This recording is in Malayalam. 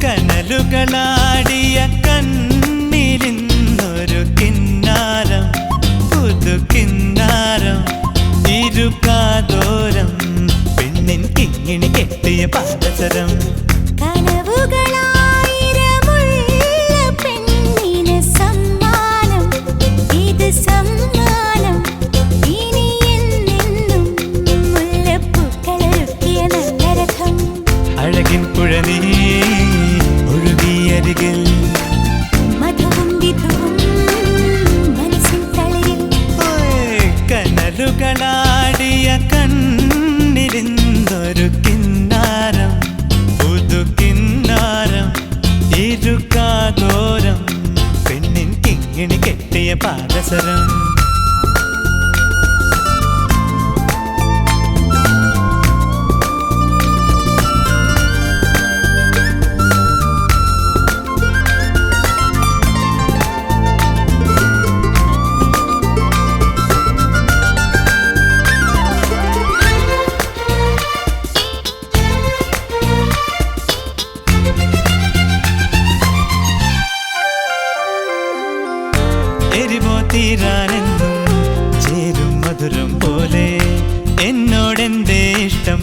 കനലുകളാടിയ കണ്ണിലിന്നൊരു കിന്നാരം, പുതു കിന്നാരം, ഇരുകാതോരം, പെണ്ണിൻ കിങ്ങിണി കെട്ടിയ പാദസരം. അഴകിൻ പുഴനീ ഒഴുകിയരികിൽ കനലുകളാടിയ കണ്ണിലിന്നൊരു കിന്നാരം, പുതു കിന്നാരം, ഇരുകാതോരം, പെണ്ണിൻ കിങ്ങിണി കെട്ടിയ പാദസരം. എരിവോ തീരാനെന്നും ചേരും മധുരം പോലെ എന്നോടെന്തേ ഇഷ്ടം.